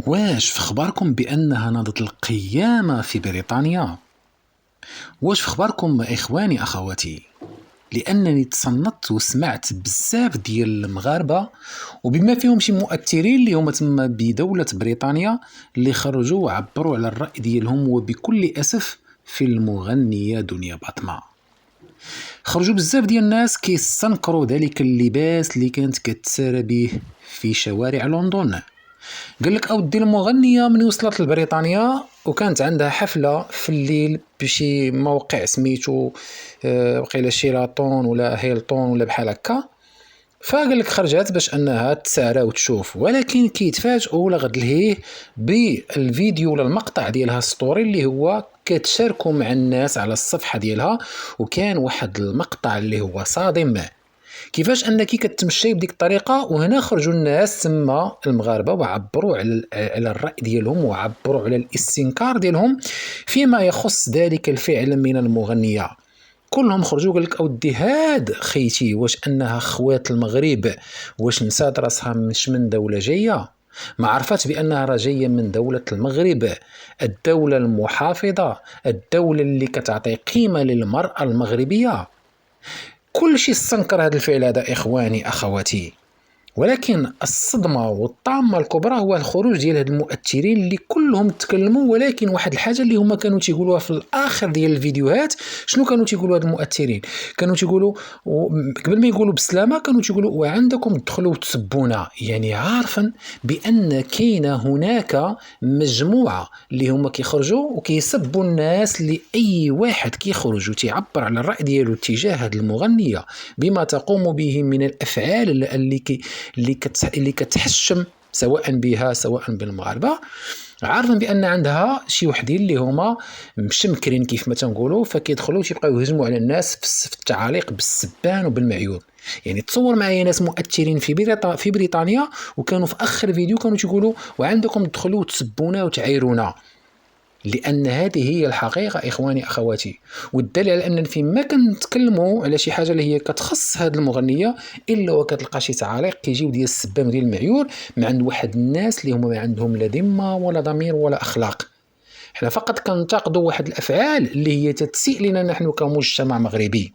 واش في خباركم بأنها نهضة القيامة في بريطانيا؟ واش في خباركم إخواني أخواتي؟ لأنني تصنت وسمعت بزاف ديال المغاربة وبما فيهم شي مؤثرين اللي هما تما بدولة بريطانيا اللي خرجوا وعبروا على الرأي ديالهم وبكل أسف في المغنية دنيا باطمة. خرجوا بزاف ديال الناس كيستنكروا ذلك اللباس اللي كانت كتسارى به في شوارع لندن. قال لك اودي المغنيه من وصلت لبريطانيا وكانت عندها حفله في الليل بشي موقع سميتو وقيلا شيراتون ولا هيلتون ولا بحال هكا. فقال لك خرجت باش انها تسارى وتشوف، ولكن كيتفاجئوا لغد لهيه بالفيديو ولا المقطع ديالها ستوري اللي هو كتشاركوا مع الناس على الصفحه ديالها، وكان واحد المقطع اللي هو صادم. كيفاش انك كتمشي بديك الطريقه، وهنا خرجوا الناس تما المغاربه وعبروا على الراي ديالهم وعبروا على الاستنكار ديالهم فيما يخص ذلك الفعل من المغنيه. كلهم خرجوا قال لك اودي هاد خيتي، واش انها خوات المغرب، واش نسات راسها مش من دوله جايه، ما عرفت بانها راه جايه من دوله المغرب، الدوله المحافظه، الدوله اللي كتعطي قيمه للمراه المغربيه. كل شيء استنكر هذا الفعل هذا إخواني أخواتي، ولكن الصدمة والطامة الكبرى هو الخروج ديال هاد المؤثرين اللي كلهم تكلموا. ولكن واحد الحاجة اللي هما كانوا تيقولوها في الآخر ديال الفيديوهات، شنو كانوا تيقولوا هاد المؤثرين؟ كانوا تيقولوا قبل ما يقولوا بسلامة كانوا تيقولوا وعندكم تدخلوا وتسبونا، يعني عارفا بأن كاينة هناك مجموعة اللي هما كيخرجوا وكيسبوا الناس. لأي واحد كيخرج وتيعبر على الرأي ديالو تجاه هاد المغنية بما تقوم به من الأفعال اللي كتحشم سواء بها سواء بالمغاربه، عارفين بان عندها شي وحدين اللي هما مشمكرين كيف ما تنقولوا، فكيدخلوا تيبقاو يهجموا على الناس في التعاليق بالسبان وبالمعيون. يعني تصور معايا ناس مؤثرين في بريطانيا وكانوا في اخر فيديو كانوا تيقولوا وعندكم تدخلوا وتسبونا وتعايرونا، لأن هذه هي الحقيقة إخواني أخواتي. والدليل على أن فيما كنتكلموا على شي حاجة اللي هي كتخص هذه المغنية إلا وكتلقى شي تعاليق كيجيو ديال السبان وديال المعيور من عند واحد الناس اللي هما ما عندهم لا ذمة ولا ضمير ولا أخلاق. حنا فقط كنتقدوا واحد الأفعال اللي هي تتسيء لنا نحن كمجتمع مغربي.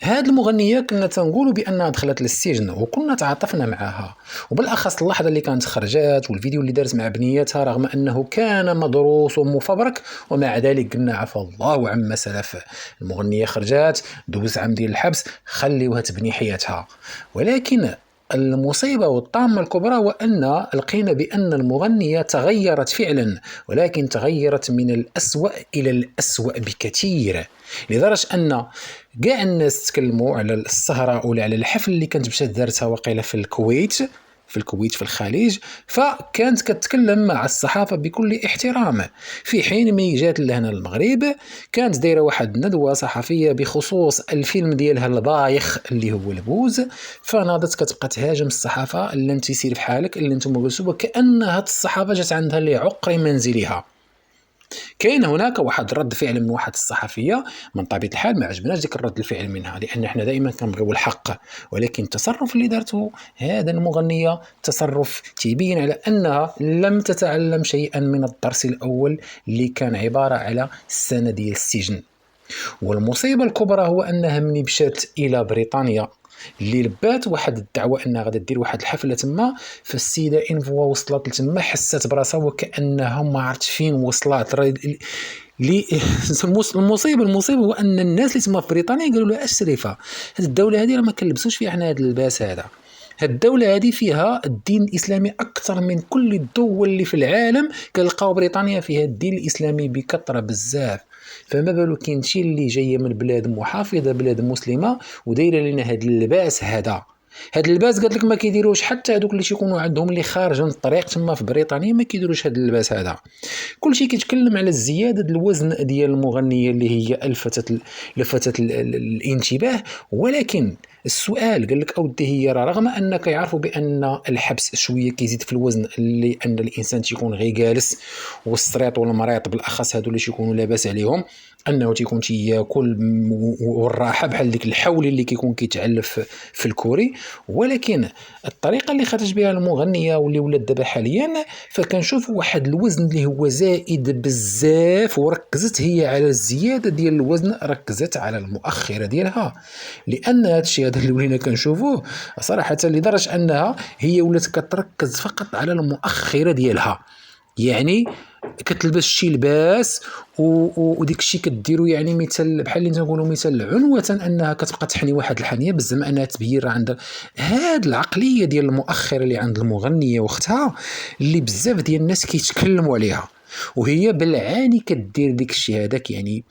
هاد المغنية كنا تنقولوا بأنها دخلت للسجن وكنا تعاطفنا معها، وبالأخص اللحظة اللي كانت خرجات والفيديو اللي دارت مع بنيتها رغم أنه كان مدروس ومفبرك، ومع ذلك قلنا عفى الله عما سلف. المغنية خرجات دوز عام ديال الحبس، خليوها تبني حياتها. ولكن المصيبة والطامة الكبرى هو أن لقينا بأن المغنية تغيرت فعلا، ولكن تغيرت من الأسوأ إلى الأسوأ بكثير، لدرجة أن كاع الناس تكلموا على السهرة ولا على الحفل اللي كانت مشات دارتها وقيلة في الكويت في الخليج، فكانت كتكلم مع الصحافة بكل احترام، في حين ملي جات لهنا المغرب كانت دايره واحد ندوة صحفية بخصوص الفيلم ديالها البايخ اللي هو البوز، فناضت كتبقى تهاجم الصحافة اللي انت سير في حالك اللي انتم جلسوا، وكأن هاد الصحافة جات عندها لعقر منزلها. كاين هناك واحد رد فعل من واحد الصحفيه، من طبيعه الحال ما عجبناش ديك الرد الفعل منها لان احنا دائما كنبغيو الحق، ولكن التصرف اللي دارته هذا المغنيه تصرف تيبين على انها لم تتعلم شيئا من الدرس الاول اللي كان عباره على سنه ديال السجن. والمصيبه الكبرى هو انها ملي مشات الى بريطانيا اللي لبات واحد الدعوه انها غادي دير واحد الحفله تما، فالسيده انفوا وصلت لتما حست براسها وكانها ما عرفت فين وصلت. المصيبه هو ان الناس اللي تما في بريطانيا قالوا لها الشريفه هذه الدوله هذه راه ما كنلبسوش فيها حنا هذا اللباس هذا، هاد الدولة هذه فيها الدين الإسلامي أكثر من كل الدول اللي في العالم، كنلقاو بريطانيا فيها الدين الإسلامي بكثرة بزاف، فما بالو كاين شي اللي جاية من بلاد محافظة بلاد مسلمة ودايره لنا هاد اللباس هذا. هاد اللباس قالت لك ما كيديروش حتى هذوك اللي تيكونوا عندهم اللي خارجين الطريق تما في بريطانيا ما كيديروش هاد اللباس هذا. كل شيء كيتكلم على الزياده الوزن ديال المغنيه اللي هي لفتت الانتباه. ولكن السؤال قال لك اودي هي رغم ان كيعرفوا بان الحبس شويه كيزيد في الوزن لان الانسان تيكون غير جالس، والسريط والمريض بالاخص هادو اللي تيكونوا لاباس عليهم انه تيكون تياكل والراحه بحال ديك الحول اللي كيكون كيتعلف في الكوري. ولكن الطريقه اللي خرج بها المغنيه واللي ولات دابا حاليا، فكنشوف واحد الوزن اللي هو زائد بزاف، وركزت هي على الزياده ديال الوزن، ركزت على المؤخره ديالها. لان هذا الشيء هذا اللي ولينا كنشوفوه صراحه، لدرجه انها هي ولات كتركز فقط على المؤخره ديالها. يعني كتلبس شي لباس وديك الشيء كديرو، يعني مثال بحال اللي تنقولوا مثال عنوة انها كتبقى تحني واحد الحنيه بزعما انها تبين راه عندها هاد العقليه ديال المؤخره اللي عند المغنيه واختها، اللي بزاف ديال الناس كيتكلموا عليها. وهي بالعاني كدير ديك الشيء هذاك، يعني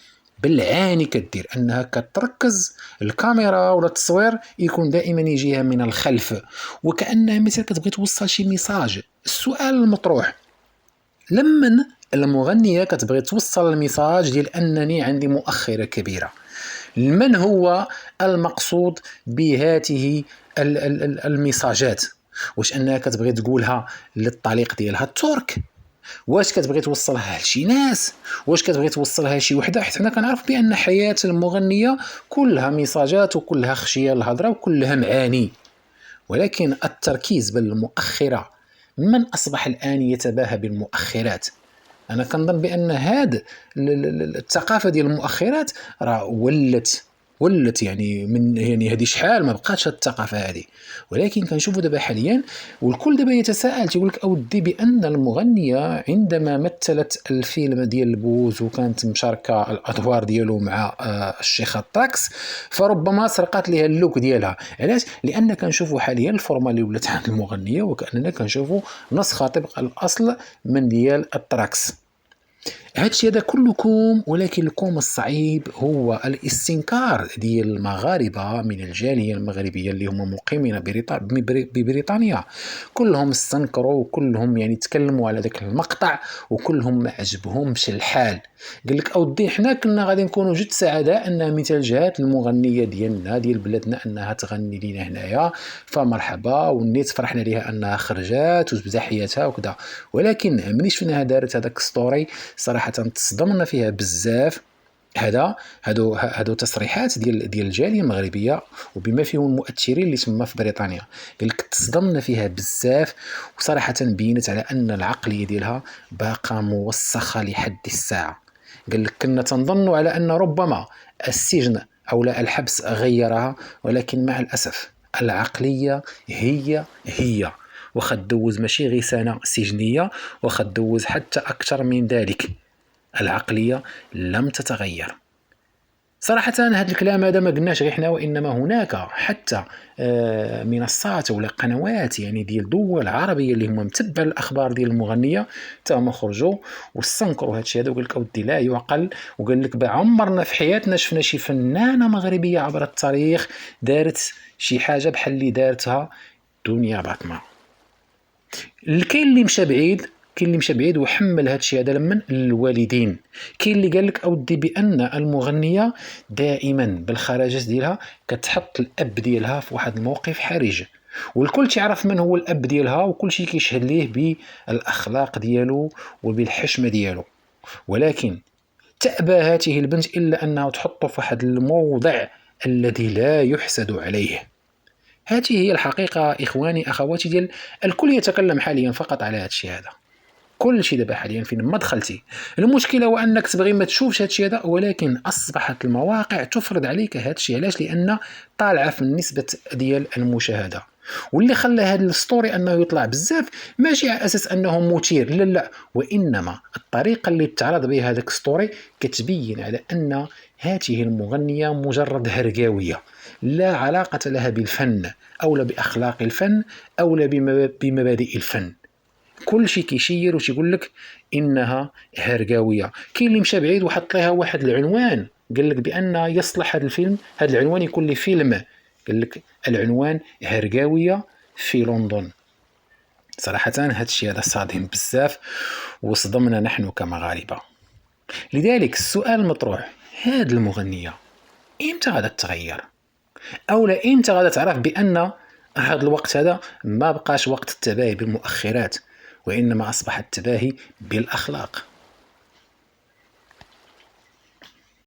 بالعاني كدير انها كتركز الكاميرا ولا التصوير يكون دائما يجيها من الخلف، وكانها مثلا كتبغي توصل شي ميساج. السؤال المطروح، لمن المغنية كتبغي توصل الميساج ديال أنني عندي مؤخرة كبيرة، من هو المقصود بهذه الميساجات؟ واش أنها كتبغي تقولها للطليق ديالها الترك؟ واش كتبغي توصلها لشي ناس؟ واش كتبغي توصلها لشي وحده؟ حيت حنا كنعرف بأن حياة المغنية كلها ميساجات وكلها خشية الهضرة وكلها معاني. ولكن التركيز بالمؤخرة، من أصبح الآن يتباهى بالمؤخرات؟ أنا كنظن بأن هاد الثقافة ديال المؤخرات راه ولت يعني من يعني هذه شحال ما بقاتش الثقافة هذه. ولكن كنشوفوا دابا حاليا والكل دابا يتساءل، تيقول لك اودي بأن المغنية عندما مثلت الفيلم ديال البوز وكانت مشاركة الأدوار ديالو مع الشيخة تراكس، فربما سرقت لها اللوك ديالها. علاش؟ لأن كنشوفوا حاليا الفورما اللي ولات عند المغنية وكأننا كنشوفوا نسخة طبق الأصل من ديال التراكس. هادشي هذا كلكم، ولكن الكوم الصعيب هو الاستنكار ديال المغاربة من الجالية المغربية اللي هم مقيمين ببريطانيا. كلهم استنكروا وكلهم يعني تكلموا على ذاك المقطع وكلهم ما عجبهمش الحال. قال لك اودي حنا كنا غادي نكونوا جد سعداء انها مثل جهات المغنيه ديالنا ديال بلادنا انها تغني لينا هنايا، فمرحبا والنيت فرحنا ليها انها خرجات وتبدا حياتها وكذا. ولكن ملي شفناها دارت هذاك ستوري صراحه تصدمنا فيها بزاف. هادو تصريحات ديال الجاليه المغربيه وبما فيهم المؤثرين اللي تما في بريطانيا. قال لك تصدمنا فيها بزاف، وصراحه بينت على ان العقليه ديالها باقا موسخه لحد الساعه. قال لك كنا تنظن على ان ربما السجن او لا الحبس غيرها، ولكن مع الاسف العقليه هي وخد دوز ماشي غير سنه سجنيه، وخد دوز حتى اكثر من ذلك. العقلية لم تتغير. صراحة هذا الكلام هذا ما قلناش غير حنا، وإنما هناك حتى منصات ولا قنوات يعني ديال دول عربية اللي هم متبع الأخبار ديال المغنية تاهم خرجوا واستنكروا هذا الشيء هذا، وقال لك أودي لا يعقل. وقال لك بعمرنا في حياتنا شفنا شي فنانة مغربية عبر التاريخ دارت شي حاجة بحال اللي دارتها دنيا باطمة. كاين اللي مشى بعيد وحمل هذا الشيء هذا لمن الوالدين. كاين اللي قال لك اودي بان المغنيه دائما بالخرجات ديالها كتحط الاب ديالها في واحد الموقف حرج، والكل تعرف من هو الاب ديالها وكل شيء كيشهد ليه بالاخلاق ديالو وبالحشمه ديالو. ولكن تأبى هذه البنت الا انها تحطه في واحد الموضع الذي لا يحسد عليه. هذه هي الحقيقه اخواني اخواتي ديال الكل يتكلم حاليا فقط على هذا الشيء هذا. كل شيء دابا حاليا فين ما دخلتي المشكله هو انك تبغي ما تشوفش هذا الشيء هذا، ولكن اصبحت المواقع تفرض عليك هذا الشيء. علاش؟ لان طالعه في النسبه ديال المشاهده. واللي خلى هذا الستوري انه يطلع بزاف ماشي على اساس انه مثير، لا، وانما الطريقه اللي تعرض بها هذاك ستوري كتبين على ان هذه المغنيه مجرد هرقاويه لا علاقه لها بالفن او لا باخلاق الفن او لا بمبادئ الفن. كل شيء كيشير وتيقول لك انها هرقاويه. كاين اللي مشى بعيد وحط لها واحد العنوان، قال لك بان يصلح هذا الفيلم، هذا العنوان يكون لي فيلم. قال لك العنوان هرقاويه في لندن. صراحه هذا الشيء هذا صادم بزاف وصدمنا نحن كمغاربه. لذلك السؤال المطروح، هذه المغنيه امتى غادا تتغير؟ او لا امتى غادا تعرف بان هذا الوقت هذا ما بقاش وقت التباهي بالمؤخرات، وإنما أصبح التباهي بالأخلاق؟